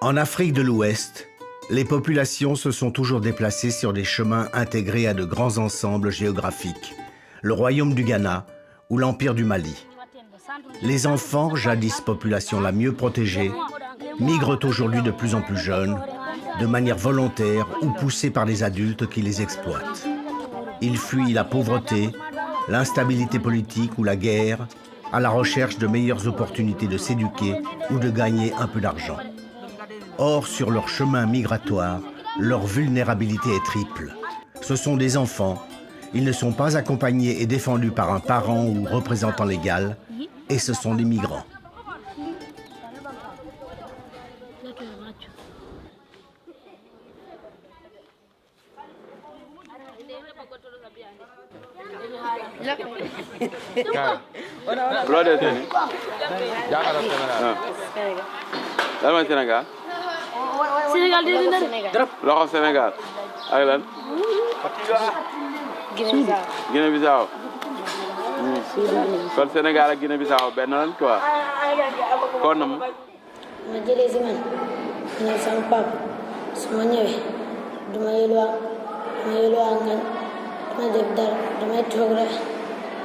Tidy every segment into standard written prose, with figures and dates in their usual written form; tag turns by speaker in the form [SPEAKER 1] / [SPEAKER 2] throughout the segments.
[SPEAKER 1] En Afrique de l'Ouest, les populations se sont toujours déplacées sur des chemins intégrés à de grands ensembles géographiques, le royaume du Ghana ou l'empire du Mali. Les enfants, jadis population la mieux protégée, migrent aujourd'hui de plus en plus jeunes, de manière volontaire ou poussés par des adultes qui les exploitent. Ils fuient la pauvreté, l'instabilité politique ou la guerre, à la recherche de meilleures opportunités de s'éduquer ou de gagner un peu d'argent. Or, sur leur chemin migratoire, leur vulnérabilité est triple. Ce sont des enfants, ils ne sont pas accompagnés et défendus par un parent ou représentant légal, et ce sont des migrants.
[SPEAKER 2] Sénégal. Loxo Sénégal. Ak lan. Guinée-Bissau. Kon Sénégal ak Guinée-Bissau benn lan quoi. Kon nam.
[SPEAKER 3] Ma jëlee si man ne sama papa su ma ñëwee duma yelwaan nga duma def dara damay toog rek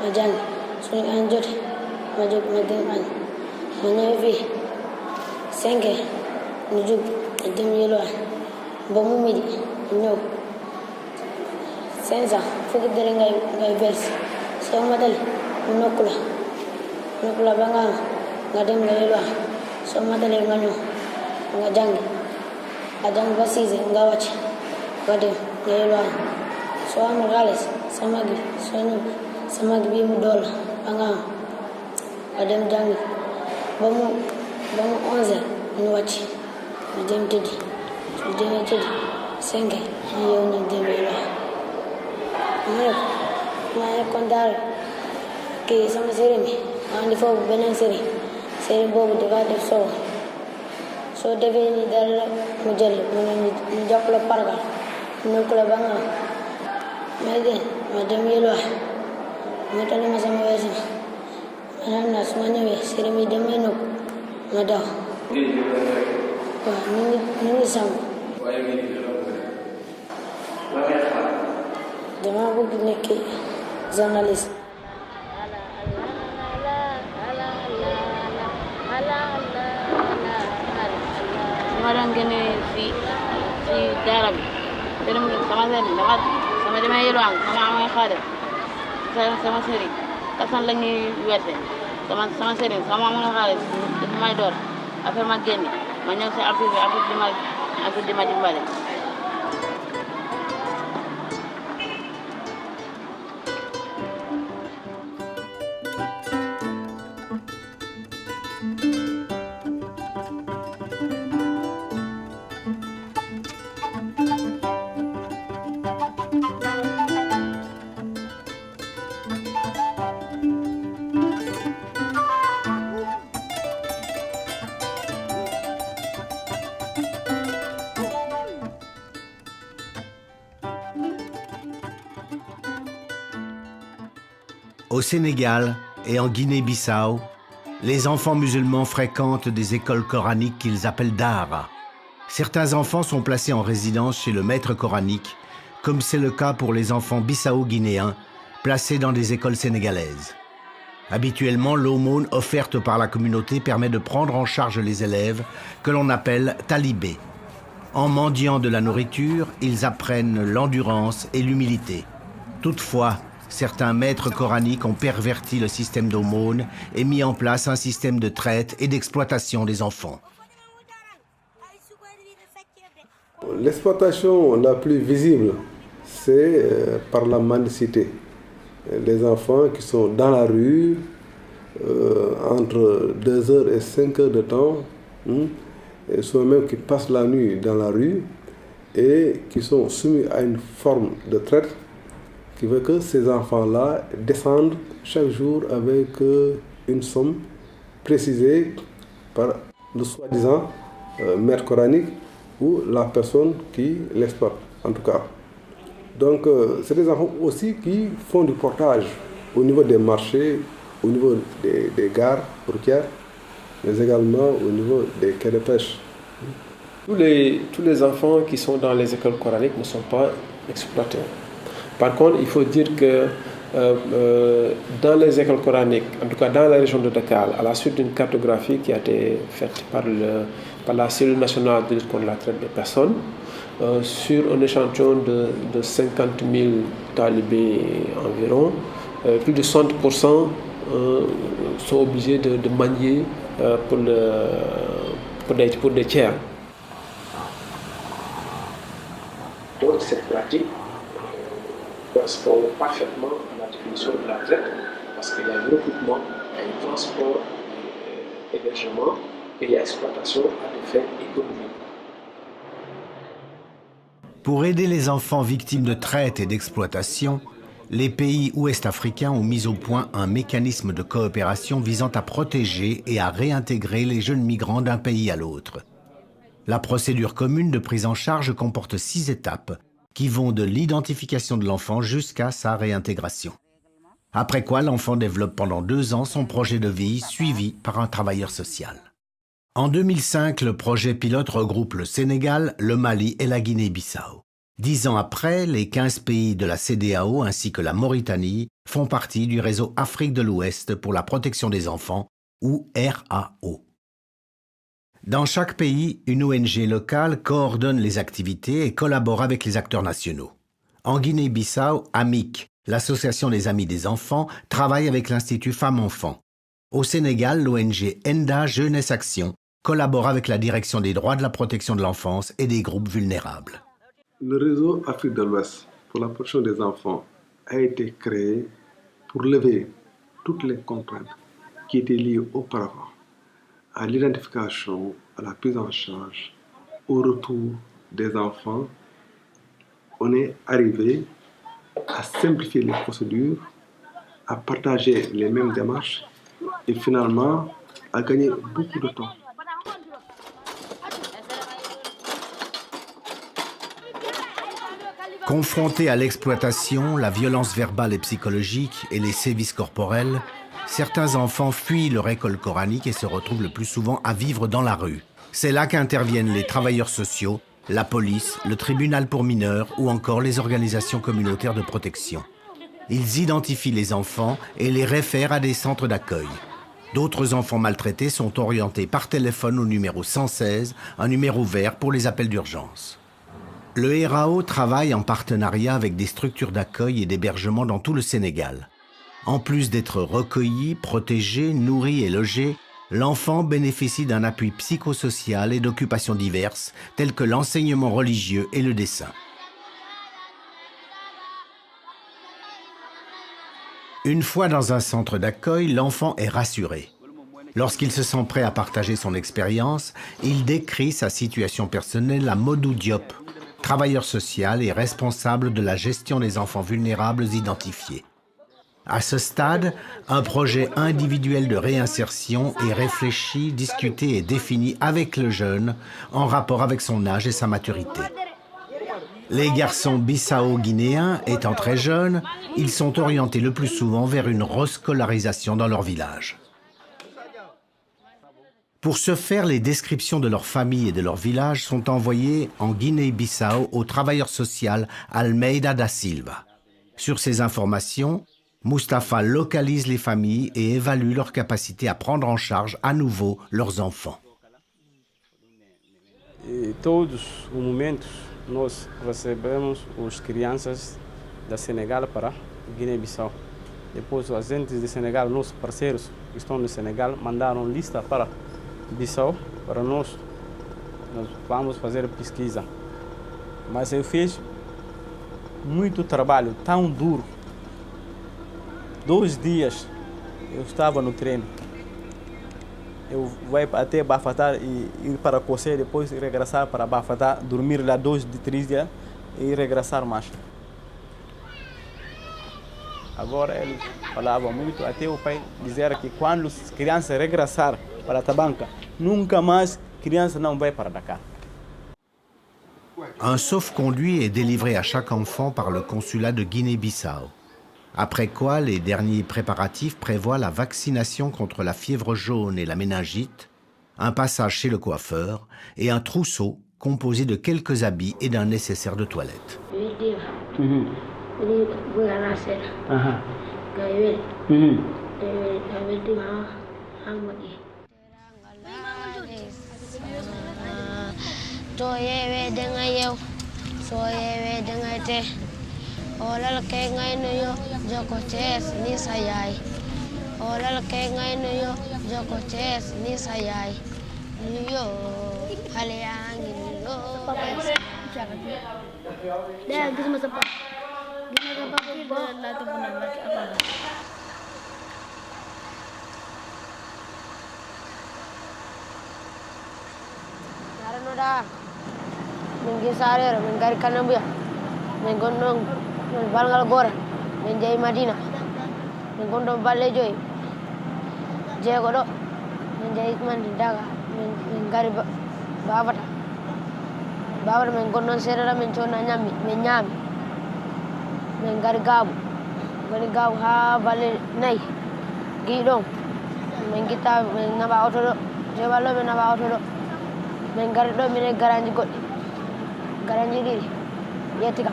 [SPEAKER 3] ma jàng suñu añ jotee ma jóg ma dem añ ma ñëwee fii 5 heures ñu jóg ma dem yelwaan ba mu midi ñëw 500 fukki dërëm ngay verse soo matale mu nokku la ba nga dem nga yelwaan soo matalee nga ñëw nga jàng ba 6 heures nga wàcc nga dem nga yelwaan soo amul xaalis sama gi soo ñëw sama gi bii mu dool ba nga dem jàng ba mu 11 heures ñu wàcc ñu dem tëddi su demee tëddi 5 heures ñu yow ñu dem yelwaan maa nekkoon daal kii sama sëriñ bi maa andi foofu beneen sëriñ boobu dafa def soo defee ni dara mu jël mu jox la pargal mu nekk la ba nga ma dem yelwaan ma tali ma sama weesu ma xam naa su ma ñëwee sëriñ bi damay nokk ma daw waaw ñu ngi sangu dama bëgg nekk journaliste.
[SPEAKER 4] ma doon génne si daara bi te sama sëriñ sama demee yelwaan sama amee xaadal sama sëriñ kasan la ñuy werte sama sëriñ sama amee xaalis dafa may door affaire ma génne ma ñëw si affaire di ma dimbale.
[SPEAKER 1] Au Sénégal et en Guinée-Bissau, les enfants musulmans fréquentent des écoles coraniques qu'ils appellent Dara. Certains enfants sont placés en résidence chez le maître coranique, comme c'est le cas pour les enfants bissau-guinéens placés dans des écoles sénégalaises. Habituellement, l'aumône offerte par la communauté permet de prendre en charge les élèves que l'on appelle talibés. En mendiant de la nourriture, ils apprennent l'endurance et l'humilité. Toutefois, certains maîtres coraniques ont perverti le système d'aumône et mis en place un système de traite et d'exploitation des enfants.
[SPEAKER 5] L'exploitation la plus visible, c'est par la mendicité. Les enfants qui sont dans la rue, entre 2 heures et 5 heures de temps, et ceux même qui passent la nuit dans la rue et qui sont soumis à une forme de traite qui veut que ces enfants-là descendent chaque jour avec une somme précisée par le soi-disant maître coranique ou la personne qui l'exploite, en tout cas. Donc, c'est des enfants aussi qui font du portage au niveau des marchés, au niveau des gares routières, mais également au niveau des quais de pêche.
[SPEAKER 6] Tous les enfants qui sont dans les écoles coraniques ne sont pas exploités. Par contre, il faut dire que dans les écoles coraniques, en tout cas dans la région de Dakar, à la suite d'une cartographie qui a été faite par la cellule nationale de lutte contre la traite des personnes, sur un échantillon de 50 000 talibés environ, plus de 60% sont obligés de manier pour des tiers. Donc cette pratique correspond parfaitement à la définition de la traite, parce qu'il y a un recrutement, il y a un transport, hébergement, et il y a exploitation à des fins économiques.
[SPEAKER 1] Pour aider les enfants victimes de traite et d'exploitation, les pays ouest-africains ont mis au point un mécanisme de coopération visant à protéger et à réintégrer les jeunes migrants d'un pays à l'autre. La procédure commune de prise en charge comporte 6 étapes qui vont de l'identification de l'enfant jusqu'à sa réintégration. Après quoi, l'enfant développe pendant 2 ans son projet de vie suivi par un travailleur social. En 2005, le projet pilote regroupe le Sénégal, le Mali et la Guinée-Bissau. 10 ans après, les 15 pays de la CEDEAO ainsi que la Mauritanie font partie du réseau Afrique de l'Ouest pour la protection des enfants, ou RAO. Dans chaque pays, une ONG locale coordonne les activités et collabore avec les acteurs nationaux. En Guinée-Bissau, AMIC, l'Association des Amis des Enfants, travaille avec l'Institut Femmes-Enfants. Au Sénégal, l'ONG ENDA Jeunesse Action collabore avec la Direction des droits de la protection de l'enfance et des groupes vulnérables.
[SPEAKER 5] Le réseau Afrique de l'Ouest pour la protection des enfants a été créé pour lever toutes les contraintes qui étaient liées auparavant à l'identification, à la prise en charge, au retour des enfants. On est arrivé à simplifier les procédures, à partager les mêmes démarches et finalement à gagner beaucoup de temps.
[SPEAKER 1] Confrontés à l'exploitation, la violence verbale et psychologique et les sévices corporels, certains enfants fuient leur école coranique et se retrouvent le plus souvent à vivre dans la rue. C'est là qu'interviennent les travailleurs sociaux, la police, le tribunal pour mineurs ou encore les organisations communautaires de protection. Ils identifient les enfants et les réfèrent à des centres d'accueil. D'autres enfants maltraités sont orientés par téléphone au numéro 116, un numéro vert pour les appels d'urgence. Le RAO travaille en partenariat avec des structures d'accueil et d'hébergement dans tout le Sénégal. En plus d'être recueilli, protégé, nourri et logé, l'enfant bénéficie d'un appui psychosocial et d'occupations diverses, telles que l'enseignement religieux et le dessin. Une fois dans un centre d'accueil, l'enfant est rassuré. Lorsqu'il se sent prêt à partager son expérience, il décrit sa situation personnelle à Modou Diop, travailleur social et responsable de la gestion des enfants vulnérables identifiés. À ce stade, un projet individuel de réinsertion est réfléchi, discuté et défini avec le jeune en rapport avec son âge et sa maturité. Les garçons bissau-guinéens étant très jeunes, ils sont orientés le plus souvent vers une rescolarisation dans leur village. Pour ce faire, les descriptions de leur famille et de leur village sont envoyées en Guinée-Bissau au travailleur social Almeida da Silva. Sur ces informations, Mustapha localise les familles et évalue leur capacité à prendre en charge à nouveau leurs enfants.
[SPEAKER 2] Todos os momentos nós recebemos as crianças da Senegal para Guiné-Bissau. Depois os agentes de Senegal, nossos parceiros que estão no Senegal, mandaram lista para Bissau para nós vamos fazer pesquisa. Mas eu fiz muito trabalho, tão duro. 2 dias eu estava no treino. Eu vou até Bafatá e ir para Cossé, depois regressar para Bafatá, dormir lá 2 de 3 dias e regressar mais. Agora eles falavam muito, até o pai dizer que quando as crianças regressar para Tabanca, nunca mais criança não vai para Dakar.
[SPEAKER 1] Un sauf-conduit est délivré à chaque enfant par le consulat de Guinée-Bissau. Après quoi, les derniers préparatifs prévoient la vaccination contre la fièvre jaune et la méningite, un passage chez le coiffeur et un trousseau composé de quelques habits et d'un nécessaire de toilette.
[SPEAKER 3] Madina, min gondo balle joyi jeego ɗo min jeeyi mandi daga min gari babata min gonnon seeɗa min conna ñammi min ñaami min gari gaabu ha balle 4 gii ɗon min gitta min naɓa auto ɗo jeeɓallo min naɓa auto ɗo min gari ɗo minen garaji goɗɗi garaji ɗiɗi yetti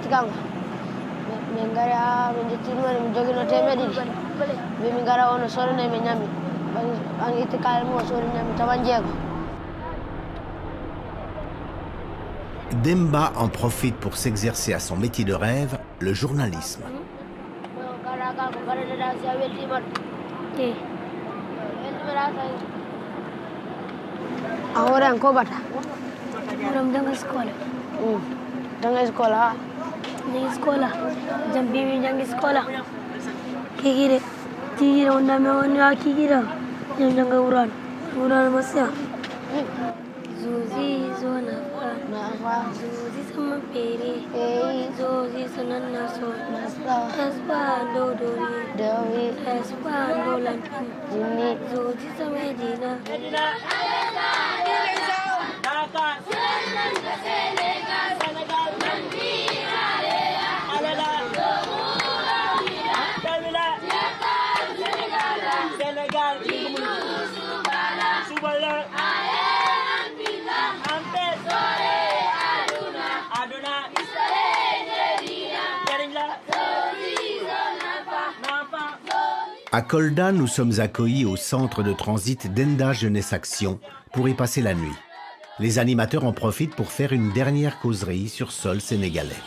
[SPEAKER 3] kam min gari ha min jettiɗumani min jogino temeɗe ɗiɗi wi min gara ono sorane min ñammi an itti kaalen mum o sori ñammi 50.
[SPEAKER 1] Demba en profite pour s'exercer à son métier de rêve, le journalisme.
[SPEAKER 3] Ahora en Cobata. Jangan sekolah. Jangan sekolah. Jangan sekolah. Jangan sekolah. Kira onda mewana kira. Jangan uran masih. Zuzi zona fa. Zuzi sama peri. Zuzi sanan naso. Aspa dowi. Aspa dolan. Jini. Zuzi sama Medina.
[SPEAKER 1] À Kolda, nous sommes accueillis au centre de transit d'Enda Jeunesse Action pour y passer la nuit. Les animateurs en profitent pour faire une dernière causerie sur sol sénégalais.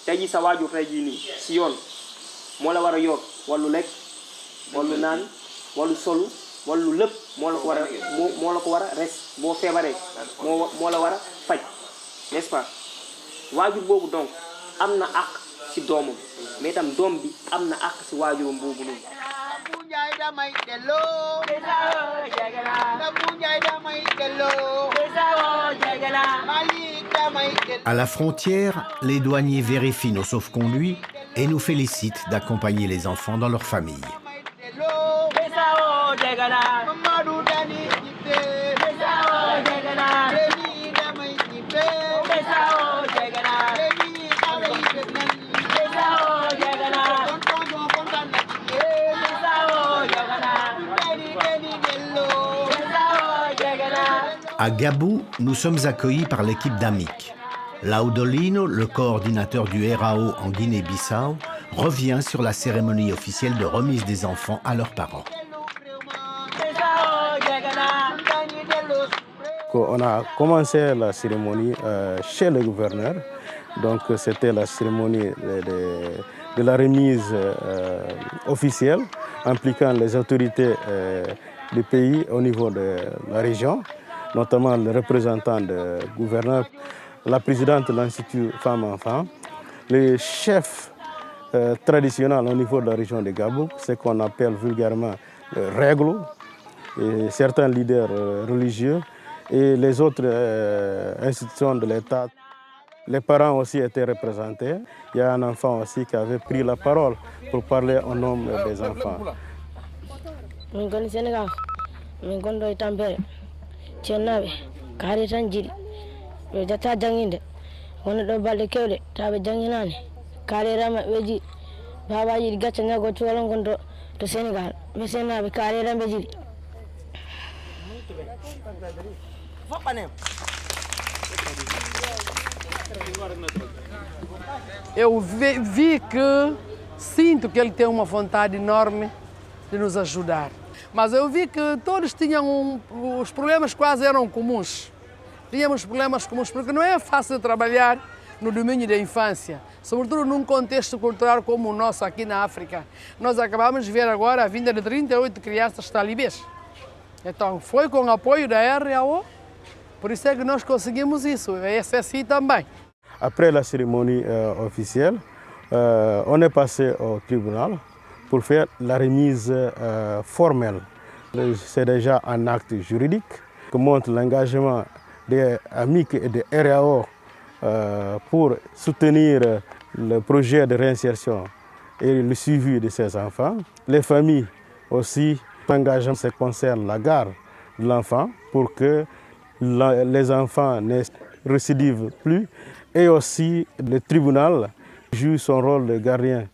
[SPEAKER 7] tey jii sa waajur tey jii nii si yoon moo la war a yor wàllu lekk wàllu naan wàllu solu wàllu lépp moo la ko war a res boo feebaree moo la war a faj n'est-ce pas waajur boobu donc am na àq si doomam mais itam doom bi am na àq si waajuram boobu noonu.
[SPEAKER 1] À la frontière, les douaniers vérifient nos sauf-conduits et nous félicitent d'accompagner les enfants dans leur famille. À Gabou, nous sommes accueillis par l'équipe d'AMIC. Laudolino, le coordinateur du RAO en Guinée-Bissau, revient sur la cérémonie officielle de remise des enfants à leurs parents.
[SPEAKER 2] On a commencé la cérémonie chez le gouverneur. Donc c'était la cérémonie de la remise officielle impliquant les autorités du pays au niveau de la région, notamment le représentant du gouverneur, la présidente de l'Institut Femmes-Enfants, les chefs traditionnels au niveau de la région de Gabou, ce qu'on appelle vulgairement règles, et certains leaders religieux et les autres institutions de l'État. Les parents aussi étaient représentés. Il y a un enfant aussi qui avait pris la parole pour parler au nom des enfants.
[SPEAKER 3] woni ɗo balɗe kewɗe taɓe jangginani carriére maɓɓe ɓe jiiɗi babaji ɗi gacca ñago cuwalon gon to Sénégal ɓe sennaɓe carriére ɓe jiiɗi.
[SPEAKER 8] Eu vi que sinto que ele tem uma vontade enorme de nos ajudar. Mas eu vi que todos tinham os problemas quase eram comuns. Tínhamos problemas comuns porque não é fácil trabalhar no domínio da infância, sobretudo num contexto cultural como o nosso aqui na África. Nós acabamos de ver agora a vinda de 38 crianças talibês. Então foi com o apoio da RAO, por isso é que nós conseguimos isso, a SSI também.
[SPEAKER 2] Après la cérémonie officielle, on est passé au tribunal pour faire la remise formelle. C'est déjà un acte juridique qui montre l'engagement des AMIC et des RAO pour soutenir le projet de réinsertion et le suivi de ces enfants. Les familles aussi, l'engagement concerne la garde de l'enfant pour que les enfants ne récidivent plus. Et aussi le tribunal joue son rôle de gardien.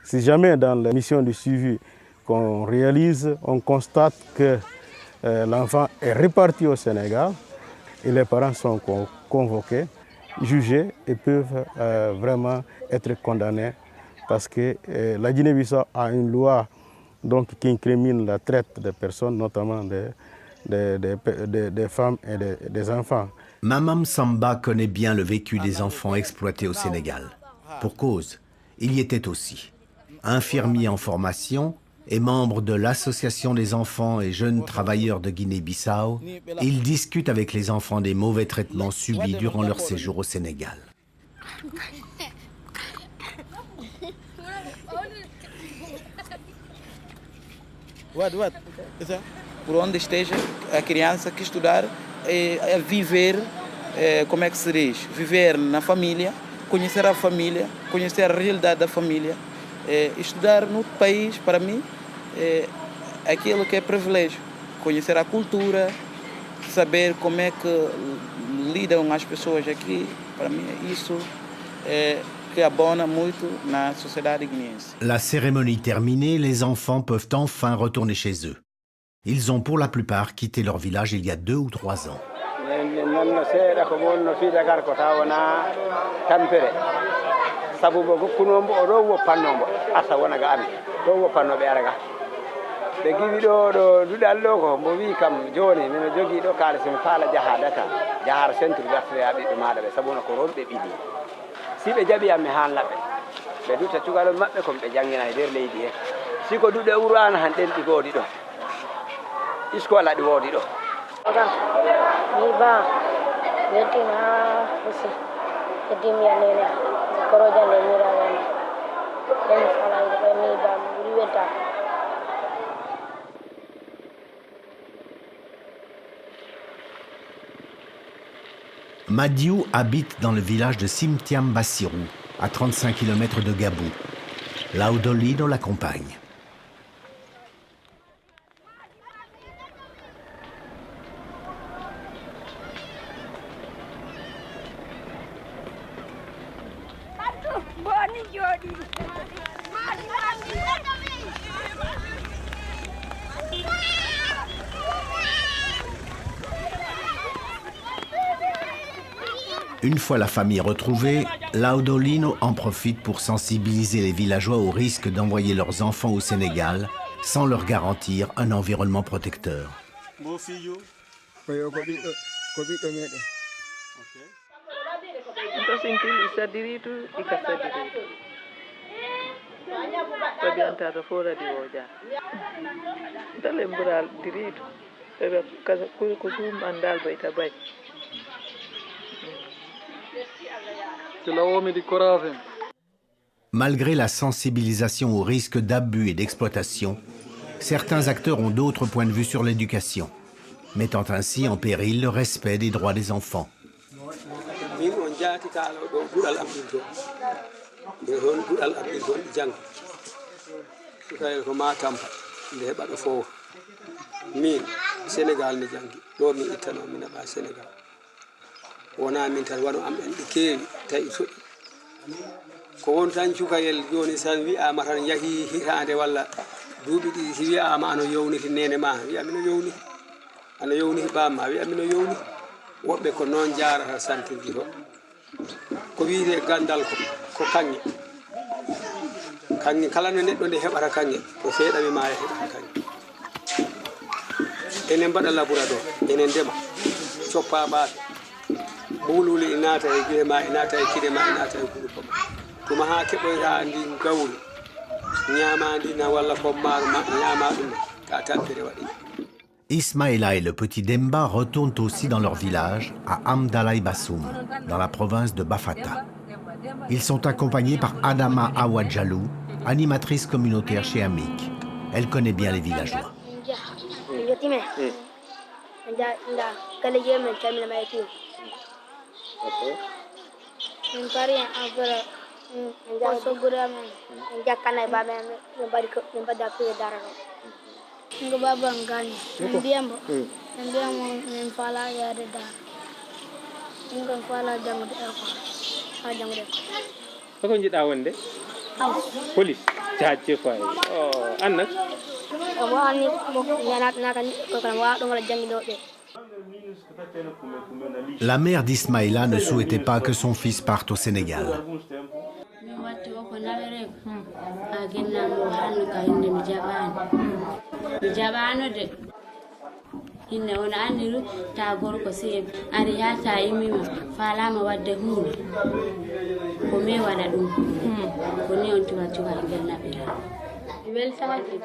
[SPEAKER 2] Si jamais dans la mission de suivi qu'on réalise, on constate que l'enfant est réparti au Sénégal et les parents sont convoqués, jugés et peuvent vraiment être condamnés parce que la Guinée-Bissau a une loi donc, qui incrimine la traite des personnes, notamment des femmes et des enfants.
[SPEAKER 1] Mamam Samba connaît bien le vécu des enfants exploités au Sénégal. Pour cause, il y était aussi. Infirmier en formation et membre de l'Association des enfants et jeunes travailleurs de Guinée-Bissau, il discute avec les enfants des mauvais traitements subis durant leur séjour au Sénégal.
[SPEAKER 9] Por onde esteja a criança que estudar a viver, como é que se diz? Viver na família, conhecer a família, conhecer a realidade da família. Estudar no país, para mim, é aquilo que é privilégio. Conhecer a cultura, saber como é que lidam as pessoas aqui, para mim, isso que abona muito na sociedade guineense.
[SPEAKER 1] La cérémonie terminée, les enfants peuvent enfin retourner chez eux. Ils ont pour la plupart quitté leur village il y a 2 ou 3 ans.
[SPEAKER 10] ɓe giwi ɗo duɗal ɗo ko mbo wi kam joni mino jogui ɗo kaala somi faala jaha Dakar jahar centre gartoya ɓiɓɓe maɗa ɓe sabuno ko ronɓe ɓiɗi si ɓe jaaɓi am mi hanlaɓe ɓe dutta cukalol maɓɓe komi ɓe janggina e nder leydi he si ko duɗe wuro an han ɗen ɗi goodi ɗo isko ala ɗi woodi ɗo
[SPEAKER 3] mi ba weltima aussi heddimi yannene koroja nde mirawani ɗen falande ɓe mi ba mi ɓuri weltama.
[SPEAKER 1] Madiou habite dans le village de Simtiam Bassirou, à 35 km de Gabou. Laudolino l'accompagne. Une fois la famille retrouvée, Laudolino en profite pour sensibiliser les villageois au risque d'envoyer leurs enfants au Sénégal sans leur garantir un environnement protecteur. Malgré la sensibilisation au risque d'abus et d'exploitation, certains acteurs ont d'autres points de vue sur l'éducation, mettant ainsi en péril le respect des droits des enfants.
[SPEAKER 10] wona min tan waɗo am en ɗi keewi tawi toɗi ko won tan cukayel joni san wi'ama tan yahi hitande walla duuɓi ɗiɗi si wiyama ano yowniti nene ma wiya mino yowni ano yowniti bamma wiya mino yowni woɓɓe ko noon jarata santirji to ko wiite gandal ko kanŋe kanŋe kala no neɗɗo nde heɓata kanŋe ko seeɗami ma heɓata kanŋe enen mbaɗa laboratoire enen ndema coppa ɓaaɓe wulwuli e naata e guye ma e naata e kide ma e naata e guluko ma tuma ha keɓoyta ndi gawri ñamadi na walla pommaro ma ñama ɗum ka tampere waɗi.
[SPEAKER 1] Ismaïla et le petit Demba retournent aussi dans leur village, à Amdalaï Bassoum, dans la province de Bafata. Ils sont accompagnés par Adama Awadjalou, animatrice communautaire chez Amik. Elle connaît bien les villageois.
[SPEAKER 2] Ko jiɗa wonde police jajje fay anna
[SPEAKER 1] La mère d'Ismaïla ne souhaitait pas que son fils parte au Sénégal.
[SPEAKER 4] Inne wona andiru ta gorko sey ari ha ta yimima falama wadde hunde ko me wada dum ko ni on tuba ngel nabira weltaaki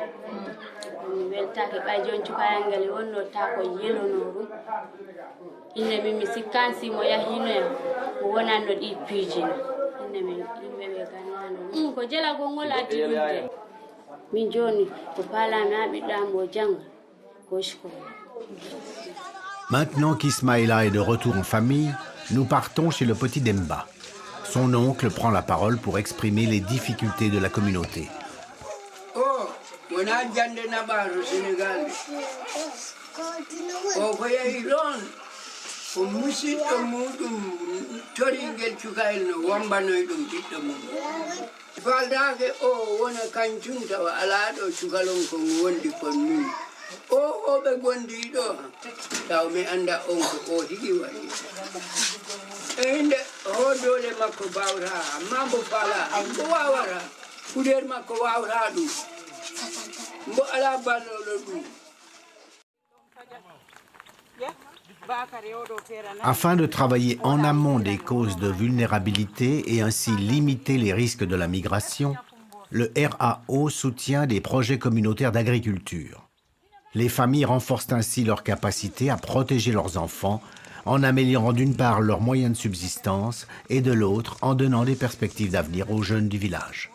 [SPEAKER 4] weltaaki bay jon tuba ngel wonno ta ko yelonoru inne mi sikkansi mo yahino ko wonanno di pijin inne mi be ganano ko jela go ngol addude min joni ko falama bidamo janga ko shko.
[SPEAKER 1] Maintenant qu'Ismaïla est de retour en famille, nous partons chez le petit Demba. Son oncle prend la parole pour exprimer les difficultés de la communauté.
[SPEAKER 11] Oh, on a jande nabaru Sénégal. Oh, voyez l'on. Au musit au mudum, toringel chukail no wambanoidum bitumum. Faldage oh, on a kanchunta alado chukalon ko wondi kon min. O ɓe gondi ɗo taw mi anda on ko o tigi waɗi inde o dole makko bawta amma mbo fala mbo wawata fuɗer makko wawta ɗum mbo ala balloɗo ɗum.
[SPEAKER 1] Afin de travailler en amont des causes de vulnérabilité et ainsi limiter les risques de la migration, le RAO soutient des projets communautaires d'agriculture. Les familles renforcent ainsi leur capacité à protéger leurs enfants en améliorant d'une part leurs moyens de subsistance et de l'autre en donnant des perspectives d'avenir aux jeunes du village.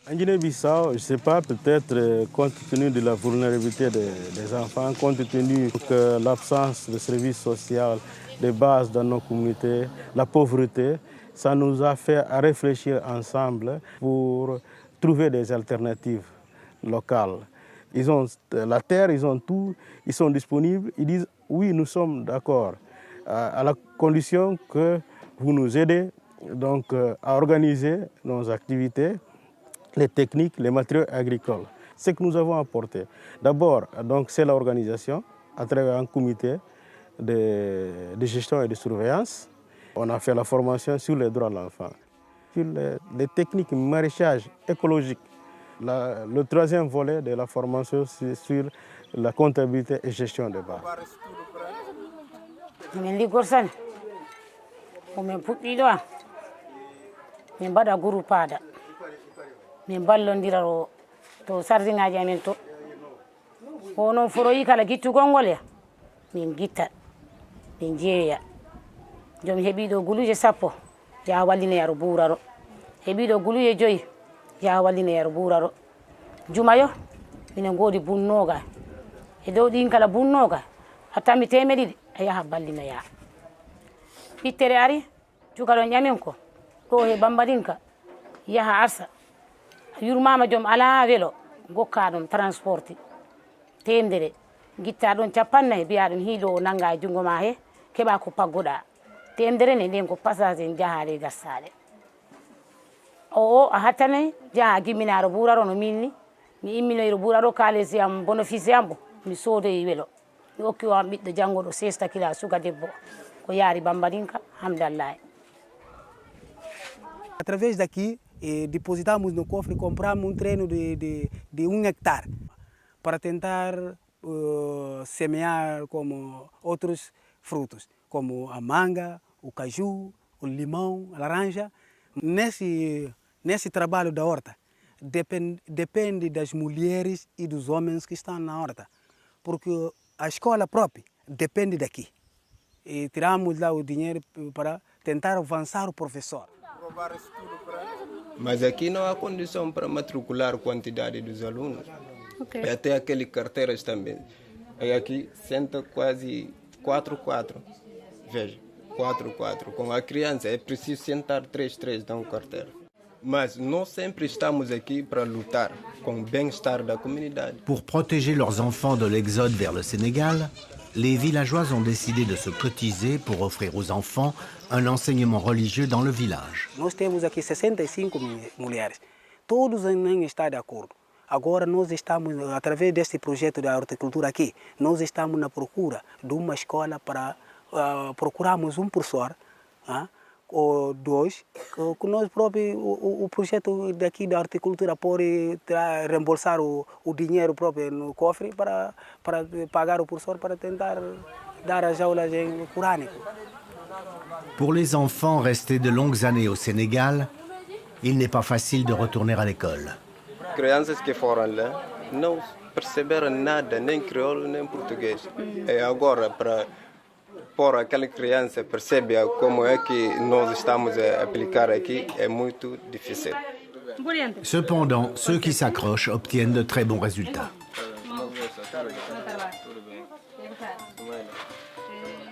[SPEAKER 2] En Guinée-Bissau, je ne sais pas, peut-être compte tenu de la vulnérabilité des enfants, compte tenu de l'absence de services sociaux de base dans nos communautés, la pauvreté, ça nous a fait réfléchir ensemble pour trouver des alternatives locales. Ils ont la terre, ils ont tout, ils sont disponibles. Ils disent oui, nous sommes d'accord, à la condition que vous nous aidez donc, à organiser nos activités, les techniques, les matériaux agricoles. Ce que nous avons apporté, d'abord, c'est l'organisation à travers un comité de gestion et de surveillance. On a fait la formation sur les droits de l'enfant, sur les techniques maraîchage écologique. Le troisième volet de la formation, c'est sur la comptabilité et gestion des bas.
[SPEAKER 12] min ballondiraro to sardingaji amen to wonon foroyi kala gittugol ngol ya min gittat min jeeya jom heɓiɗo guluje 10 ya wallina yaro buuraro heɓiɗo guluje 5 ya wallina yaro buuraro jumayo minen godi bunnoga e dow ɗin kala bunnoga hattami temeɗiɗi a yaha ballina ya ɓittere ari cukalon ƴamen ko ɗo he bambadinka yaha arsa yurmama joom ala welo gokka ɗum transporti temdere guitta ɗon 50 mbiya ɗum hiiɗo o nangga e jungo ma he keɓa ko pagguɗa temdere ne nden ko passage en jahale gassale o a hattane jaha gimminaro ɓuraro no minni mi imminoyro ɓuraro kalisi am bénéfice am bo mi soodoyi weelo mi hokki o am ɓiɗɗo janngoɗo 16 kila suka debbo ko yaari bambadinka hamdallahi.
[SPEAKER 13] Através daqui, depositamos no cofre, compramos terreno de 1 hectare para tentar semear como outros frutos, como a manga, o caju, o limão, a laranja. Nesse trabalho da horta, depende das mulheres e dos homens que estão na horta, porque a escola própria depende daqui. E tiramos lá o dinheiro para tentar avançar o professor.
[SPEAKER 14] Mas aqui não há condição para matricular a quantidade dos alunos. Okay. E até aqueles carteiras também. E aqui senta quase 4-4. Veja, 4-4. Com a criança é preciso sentar 3-3 dans carteira. Mas nós sempre estamos aqui para lutar com o bem-estar da comunidade.
[SPEAKER 1] Pour protéger leurs enfants de l'exode vers le Sénégal, les villageois ont décidé de se cotiser pour offrir aux enfants un enseignement religieux dans le village.
[SPEAKER 13] Nós temos aqui 65 mulheres. Todos não estão de acordo. Agora nós estamos, através deste projeto da horticultura aqui, nós estamos na procura de uma escola para procurarmos um professor, ou 2, que nós próprios, o projeto daqui da horticultura pode reembolsar o dinheiro próprio no cofre para pagar o professor para tentar dar as aulas em corânico.
[SPEAKER 1] Pour les enfants restés de longues années au Sénégal, il n'est pas facile de retourner à l'école.
[SPEAKER 14] Crianças que foram lá não perceberam nada, nem crioulo, nem português. E agora, para pôr aquela criança perceber como é que nós estamos a aplicar aqui, é muito difícil.
[SPEAKER 1] Cependant, ceux qui s'accrochent obtiennent de très bons résultats.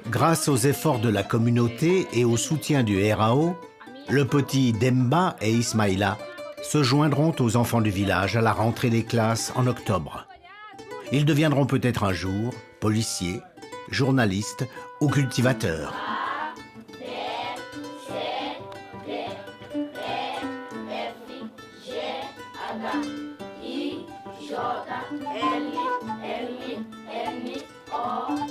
[SPEAKER 1] Grâce aux efforts de la communauté et au soutien du RAO, le petit Demba et Ismaïla se joindront aux enfants du village à la rentrée des classes en octobre. Ils deviendront peut-être un jour policiers, journalistes ou cultivateurs.
[SPEAKER 4] J L L N O